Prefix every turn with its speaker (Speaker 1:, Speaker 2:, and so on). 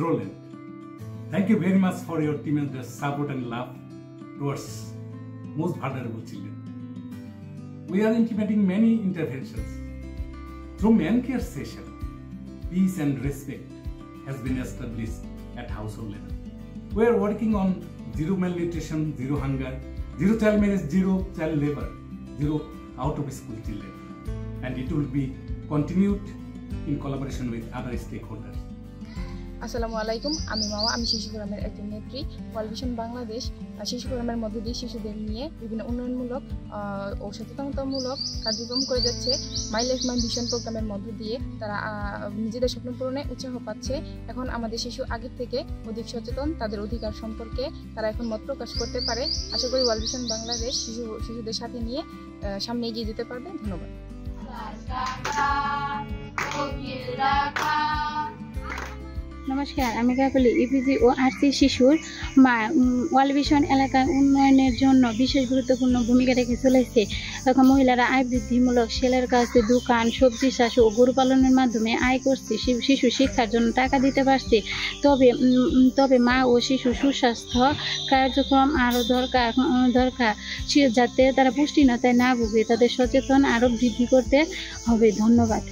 Speaker 1: Roland. Thank you very much for your tremendous support and love towards most vulnerable children. We are implementing many interventions. Through man care session, peace and respect has been established at household level. We are working on zero malnutrition, zero hunger, zero child marriage, zero child labor, zero out of school children. And it will be continued in collaboration with other stakeholders.
Speaker 2: আসসালামু আলাইকুম, আমি মাওয়া। আমি শিশু ফোরামের একজন নেত্রী। World vision Bangladesh শিশু ফোরামের মধ্য দিয়ে শিশুদের নিয়ে বিভিন্ন উন্নয়নমূলক ও সচেতনতামূলক কার্যক্রম করে যাচ্ছে। মাই লাইফ মাই ভিশন প্রোগ্রামের মধ্য দিয়ে তারা নিজেদের স্বপ্ন পূরণে উৎসাহ পাচ্ছে। এখন আমাদের শিশু আগের থেকে অধিক সচেতন, তাদের অধিকার সম্পর্কে তারা এখন মত প্রকাশ করতে পারে। আশা করি ওয়ার্ল্ড ভিশন বাংলাদেশ শিশুদের সাথে নিয়ে সামনে এগিয়ে যেতে পারবে। ধন্যবাদ।
Speaker 3: নমস্কার, আমি কাকলি ইপিজি ও আরসি শিশুর মা। ওয়ার্ল্ড ভিশন এলাকার উন্নয়নের জন্য বিশেষ গুরুত্বপূর্ণ ভূমিকা রেখে চলেছে। এখন মহিলারা আয় বৃদ্ধিমূলক সেলের কাছে দোকান, সবজি চাষ ও গরু পালনের মাধ্যমে আয় করছে, শিশু শিক্ষার জন্য টাকা দিতে পারছে। তবে মা ও শিশু সুস্বাস্থ্য কার্যক্রম আরও দরকার যাতে তারা পুষ্টিহীনতায় না ভুগে। তাদের সচেতন আরও বৃদ্ধি করতে হবে। ধন্যবাদ।